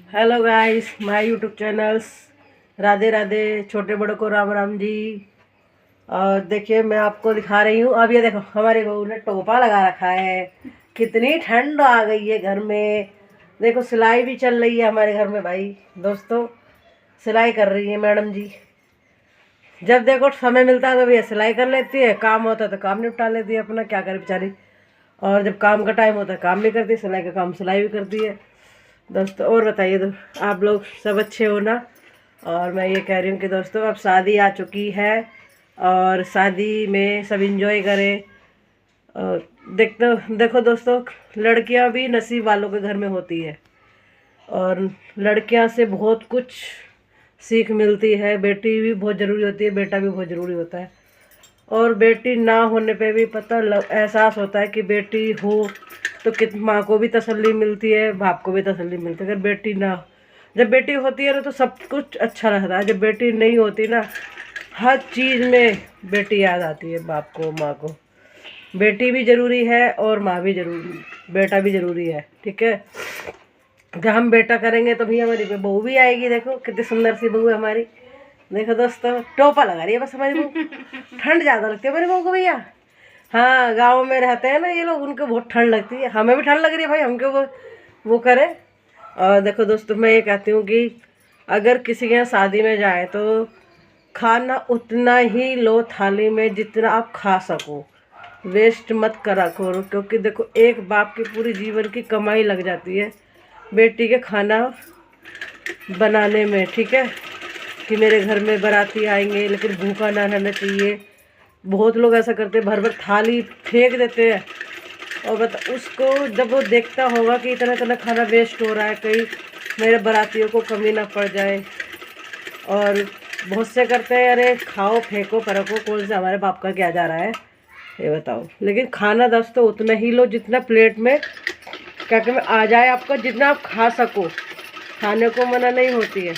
Hello guys, my YouTube channels. Radhe Radhe, छोटे बड़ों को राम राम जी। और देखिए, मैं आपको दिखा रही हूँ। अब ये देखो, हमारे बहू ने टोपा लगा रखा है। कितनी ठंड आ गई है घर में। देखो, सिलाई भी चल रही है हमारे घर में भाई। दोस्तों, सिलाई कर रही है मैडम जी। जब देखो समय मिलता है तो भैया सिलाई कर लेती है, काम होता है तो काम निपटा लेती है अपना, क्या करे बेचारी। और जब काम का टाइम होता है काम भी करती है, सिलाई का काम सिलाई भी करती है। दोस्तों, और बताइए, तो आप लोग सब अच्छे हो ना। और मैं ये कह रही हूँ कि दोस्तों, अब शादी आ चुकी है और शादी में सब इंजॉय करें। और देखो दोस्तों, लड़कियां भी नसीब वालों के घर में होती है और लड़कियां से बहुत कुछ सीख मिलती है। बेटी भी बहुत ज़रूरी होती है, बेटा भी बहुत ज़रूरी होता है। और बेटी ना होने पे भी एहसास होता है कि बेटी हो तो कित माँ को भी तसल्ली मिलती है, बाप को भी तसल्ली मिलती है। अगर बेटी ना, जब बेटी होती है ना तो सब कुछ अच्छा रहता है। जब बेटी नहीं होती ना, हर चीज़ में बेटी याद आती है, बाप को, माँ को। बेटी भी ज़रूरी है और माँ भी ज़रूरी, बेटा भी ज़रूरी है, ठीक है। जब हम बेटा करेंगे तो भी हमारी बहू भी आएगी। देखो कितनी सुंदर सी बहू है हमारी। देखो दोस्तों, टोपा लगा रही है बस हमारी बहू। ठंड ज़्यादा लगती है हमारी बहू को भैया। हाँ, गांव में रहते हैं ना ये लोग, उनको बहुत ठंड लगती है। हमें भी ठंड लग रही है भाई, हमको वो करे। और देखो दोस्तों, मैं ये कहती हूँ कि अगर किसी के यहाँ शादी में जाए तो खाना उतना ही लो थाली में जितना आप खा सको। वेस्ट मत करा करो, क्योंकि देखो, एक बाप की पूरी जीवन की कमाई लग जाती है बेटी के खाना बनाने में, ठीक है। कि मेरे घर में बाराती आएंगे लेकिन भूखा ना रहना चाहिए। बहुत लोग ऐसा करते हैं, भर भर थाली फेंक देते हैं। और बता, उसको जब वो देखता होगा कि इतना इतना खाना वेस्ट हो रहा है, कहीं मेरे बारातियों को कमी ना पड़ जाए। और बहुत से करते हैं, अरे खाओ फेंको परको, कौन से हमारे बाप का क्या जा रहा है ये बताओ। लेकिन खाना दोस्तों उतना ही लो जितना प्लेट में क्या कहते आ जाए आपका, जितना आप खा सको। खाने को मना नहीं होती है।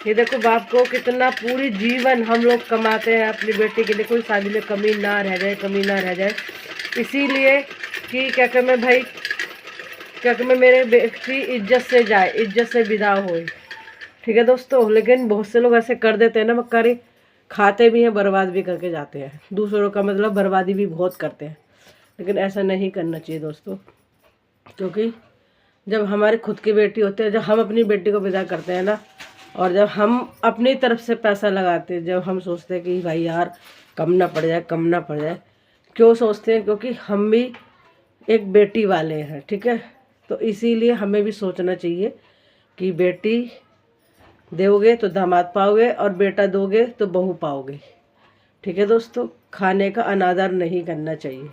ये देखो, बाप को कितना पूरी जीवन हम लोग कमाते हैं अपनी बेटी के लिए, कोई शादी में कमी ना रह जाए, कमी ना रह जाए। इसीलिए कि क्या कहते मैं भाई, क्या कहते मेरे बेटी इज्जत से जाए, इज्जत से विदा होए, ठीक है दोस्तों। लेकिन बहुत से लोग ऐसे कर देते हैं ना मक्कारी, खाते भी हैं, बर्बाद भी करके जाते हैं। दूसरों का मतलब बर्बादी भी बहुत करते हैं। लेकिन ऐसा नहीं करना चाहिए दोस्तों, क्योंकि जब हमारे खुद की बेटी होती है, जब हम अपनी बेटी को विदा करते हैं ना, और जब हम अपनी तरफ से पैसा लगाते हैं, जब हम सोचते हैं कि भाई यार कम ना पड़ जाए, कम ना पड़ जाए। क्यों सोचते हैं? क्योंकि हम भी एक बेटी वाले हैं, ठीक है। तो इसीलिए हमें भी सोचना चाहिए कि बेटी दोगे तो दामाद पाओगे और बेटा दोगे तो बहू पाओगे, ठीक है दोस्तों। खाने का अनादर नहीं करना चाहिए,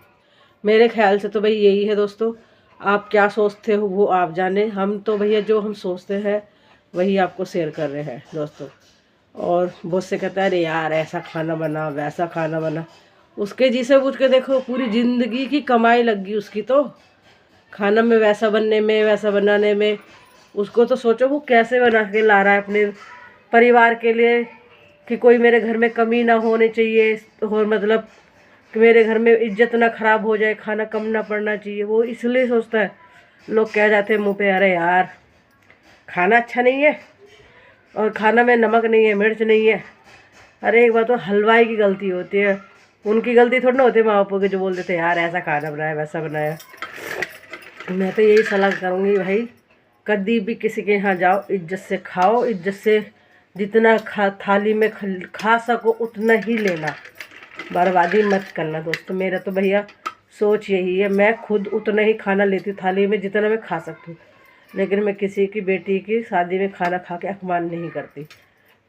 मेरे ख्याल से तो भाई यही है दोस्तों। आप क्या सोचते हो वो आप जाने, हम तो भैया जो हम सोचते हैं वही आपको शेयर कर रहे हैं दोस्तों। और बहुत से कहता है अरे यार ऐसा खाना बना, वैसा खाना बना। उसके जी से पूछ के देखो, पूरी ज़िंदगी की कमाई लग गई उसकी तो खाना में, वैसा बनने में, वैसा बनाने में। उसको तो सोचो वो कैसे बना के ला रहा है अपने परिवार के लिए, कि कोई मेरे घर में कमी ना होनी चाहिए, और मतलब कि मेरे घर में इज्जत ना खराब हो जाए, खाना कम ना पड़ना चाहिए। वो इसलिए सोचता है। लोग कह जाते हैं मुंह पे, अरे यार खाना अच्छा नहीं है और खाना में नमक नहीं है, मिर्च नहीं है। अरे एक बात तो हलवाई की गलती होती है, उनकी गलती थोड़ी ना होती है माँ बापों की, जो बोल देते हैं यार ऐसा खाना बनाया, वैसा बनाया। मैं तो यही सलाह करूँगी भाई, कभी भी किसी के यहाँ जाओ, इज्जत से खाओ, इज्जत से जितना थाली में खा सको उतना ही लेना, बर्बादी मत करना दोस्तों। मेरा तो भैया सोच यही है, मैं खुद उतना ही खाना लेती हूँ थाली में जितना मैं खा सकती हूँ। लेकिन मैं किसी की बेटी की शादी में खाना खा के अपमान नहीं करती।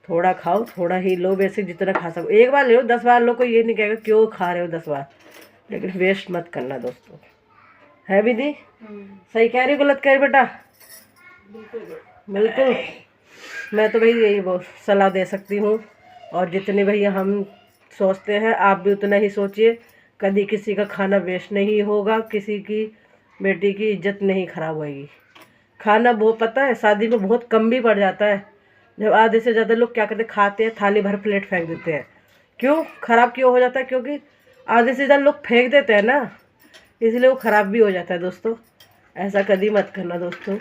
थोड़ा खाओ, थोड़ा ही लो, बेसिक जितना खा सको। एक बार ले लो, 10 बार लो, कोई ये नहीं कहेगा क्यों खा रहे हो 10 बार। लेकिन वेस्ट मत करना दोस्तों, है विधि? सही कह रही हो गलत कह रही बेटा? बिल्कुल। मैं तो भाई यही बहुत सलाह दे सकती हूँ। और जितने भैया हम सोचते हैं आप भी उतना ही सोचिए, कभी किसी का खाना वेस्ट नहीं होगा, किसी की बेटी की इज्जत नहीं खराब होएगी। खाना बहुत, पता है शादी में बहुत कम भी पड़ जाता है। जब आधे से ज़्यादा लोग क्या करते हैं, खाते हैं थाली भर प्लेट फेंक देते हैं। क्यों खराब क्यों हो जाता है? क्योंकि आधे से ज़्यादा लोग फेंक देते हैं ना, इसलिए वो ख़राब भी हो जाता है दोस्तों। ऐसा कभी मत करना दोस्तों।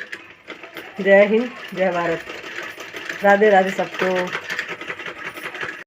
जय हिंद, जय भारत, राधे राधे सबको।